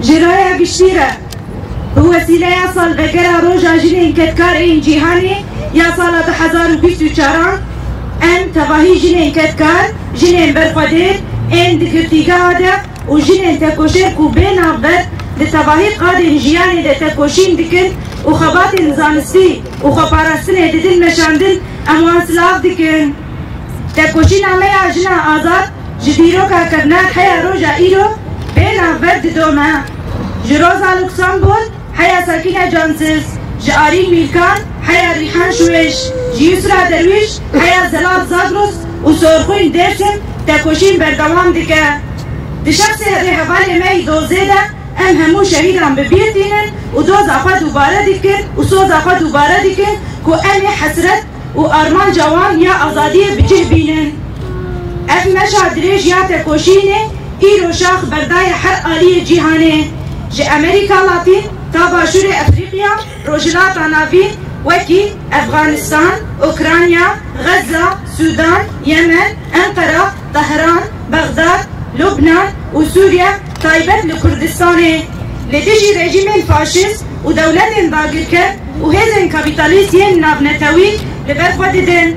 جرايا قشتيرة بوسيلة يصل بقرا روجا جنين كتكارين جيهاني يصل 2024 ام تباهي جنين كتكار جنين برفدير ام دكرتيقا هذا وجنين تكوشير كوبينا بر لتباهي قادين جياني لتكوشين دكن وخبات الزانستي وخبارستني ددن مشاندن اموان سلاف دكن تكوشين عمي عجنا آزاد جديرو كاكرنان حيا روجا إيرو بينا برد دوما جروزا لوكسامبول حيا ساكينة جانسز جارين ميلكان حيا ريحان شويش جيسرا درويش حيا زلاب زاغروس وسورخوين ديرسم تكوشين بردوام دكا دشخص رهوالي ماي دوزيدا ام همو شهيدان ببيرتينن ودوز اخوا دوباره دكن وسوز اخوا دوباره دكن كو امي حسرت وارمان جوان يا ازادي بجه بينن اف مشا دريج يا تكوشيني ايرو شاخ برداي حر آلية جيهاني جي امريكا لاتين تابا شوري افريقيا روجلات نافين وكي افغانستان اوكرانيا غزة سودان يمن انقرة طهران بغداد لبنان وسوريا تايبت لكردستان لتجي رجيم فاشيست ودولة باقركر وهزن كابيتاليستين نافنتاوي لبرخوا ددن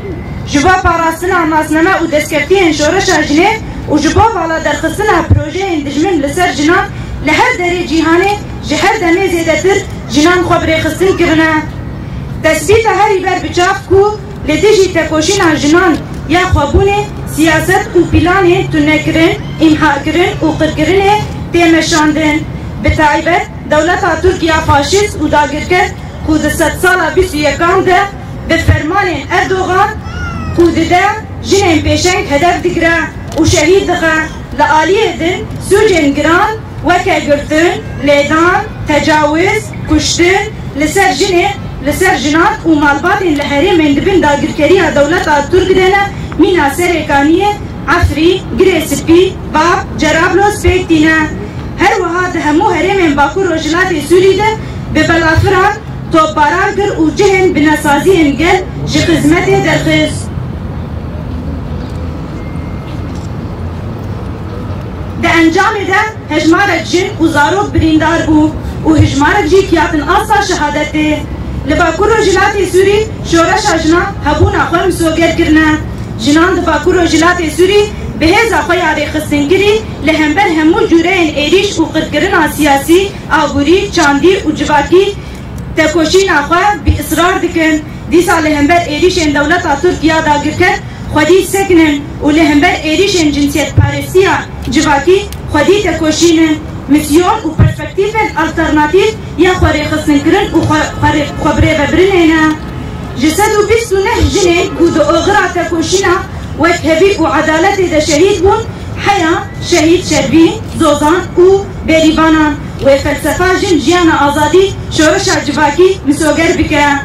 جبا باراستنا ناسنما و دستكفتين شورشا جنه و جبا بالا درخستنا پروژه اندجمن لسر جنان لهر دری جیهانه جهر دمه زیدتر جنان خبره خستن کرنه تثبیت هری بر بچاف کو لتجی تکوشینا جنان یا خوابونه سیاست و پیلانه تنکرن امحا کرن و قرکرنه تیمشاندن بتایبت دولتا ترکیه فاشیست و داگرکر خود 100 سالا 21 ده به فرمان اردوغان خود ده جنین پیشنگ هدف دگره و شهید دخه لآلیه دن سوجن گران وکه گرتن لیدان تجاوز کشتن لسر جنه لسر جنات و مالباتن لحری مندبن داگرکری دولتا ترک دنه مینا سرکانیه عفری گریسپی باب جرابلوس فیکتینه هر وها ده همو هرمن باکور روجلات سوری ده به بلافران توباران کر و جهن بناسازی انگل جی خدمت درخص ده انجام ده هجمارک جن و زاروک بریندار بو و هجمارک جی کیاتن آسا شهادته لباکور روجلات سوری شورش جنا هبون اخوام سوگر کرنا جنان ده باکور روجلات سوری به هزا خویاری خستنگیری لهمبر همو جورین ایریش و قرقرنا سیاسی آبوری چاندی و جواکی تکوشین آخوا بی اصرار دکن دیسا لهمبر ایریشن دولتا ترکیه داگر کرد خودی سکنن و لهمبر ایریشن جنسیت پارسیا جواکی خودی تکوشینن مسیون و پرسپکتیفن الترناتیف یا خوری خستن کرن و خبره ببرنینا جسد و 29 جنه کود اغرا تکوشینا وكهبي وعدالة ده شهيد بون حياة شهيد شربين زوزان و بريبانا وفلسفة جن جيانا آزادي شورشا جواكي مسوغر بكا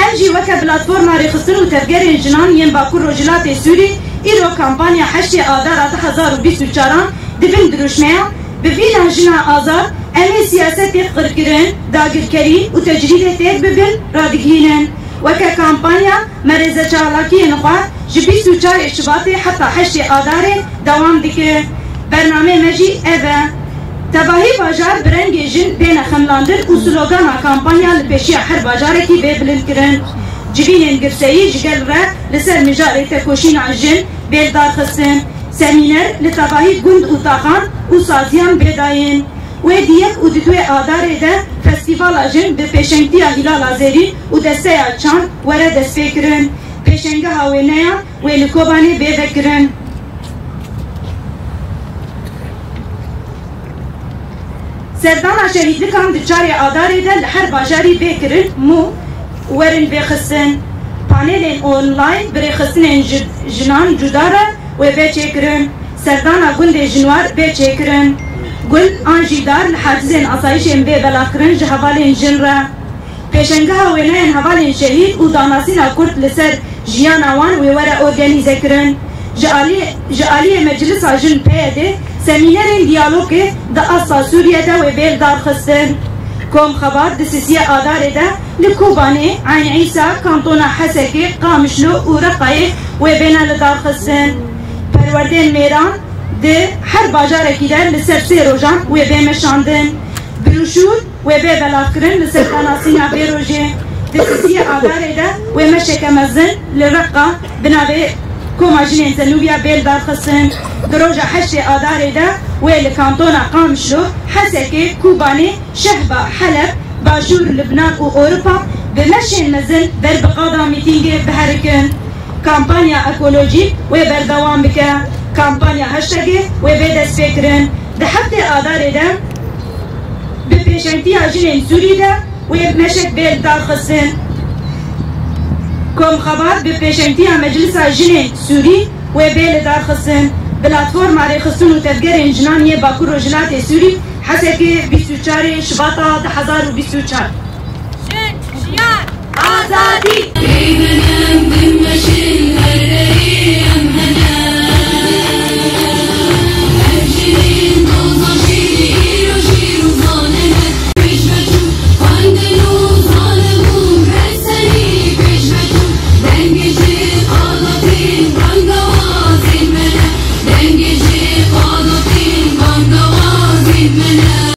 امجي وكا بلاتفورما ريخصن و تفجر الجنان ين باكور روجلات سوري ايرو كامبانيا حشي آدار 2024 دبن دروشميا بفينا جنا آزار امي سياسة قرقرن داگركري و تجريد تيك ببن رادقينن وكا كامبانيا مرزة چالاكي نخوا جبي 24 شباطي حتى 8 آذار دوام دكه برنامه مجي ايفا تباهي باجار برنگ جن بين خملاندن و سلوغانا كامبانيا لبشي حر باجاركي ببلند كرن جبين قرسي جگل را لسر مجاري تكوشين عجن بيردار خستن سمينر لتباهي گند و تاخان و سازيان بداين وديك و دتوي آذار ده فستيفال اجن بپیشنگتیا هلال آزری و دسته چان وره دست بکرن پیشنگه هاوینه و لکوبانی ببکرن سردانا شهیدکان دچاری آداری ده لحر باجاری بکرن مو ورن بخستن پانلین اونلاین برخستن جنان جداره و بچکرن سردانا گند جنوار بچکرن گل آنجیدار لحاجزین آسایشین به بلاکرن جهوالین جن را پیشنگه هاوینین هوالین شهید و داناسین کرد لسر جیان آوان و وره ارگانیزه کرن جعالی مجلس جن پیده سمینرین دیالوگی دا اصلا سوریه ده و بیل دار خستن کم خبر دسیسیه آداره ده لکوبانه عین عیسا کانتونا حسکی قامشلو و رقایه و بینا لدار خستن پروردین میران ده هر باجارکی در لسر 3 روزان و بیمشاندن بروشور وبي بلاكرن لسلطاناسينا بيروجي دستسية آداري دا ومشك مزن لرقة بنابي كوما جنين زنوبيا بيل دار خصن دروجة حشي آداري دا ولكانتونا قامشلو حسكي كوباني شهبة حلب باجور لبنان وأوروبا بمشين مزن بربقاضة ميتينجي بهركن كامبانيا اكولوجيك وبردوام بكا كامبانيا هاشتاجي وبدس فكرن ده حتى آداري دا ببيشنتيا جنين سوري دا وبمشك بيل دار خصن كوم خبر ببيشنتيا مجلسة جنين سوري وبيل دار خصن بلاتفورم عري خصن وتفجير جنانية باكور رجلات سوري حسكي 24 شباطة 2024 آزادي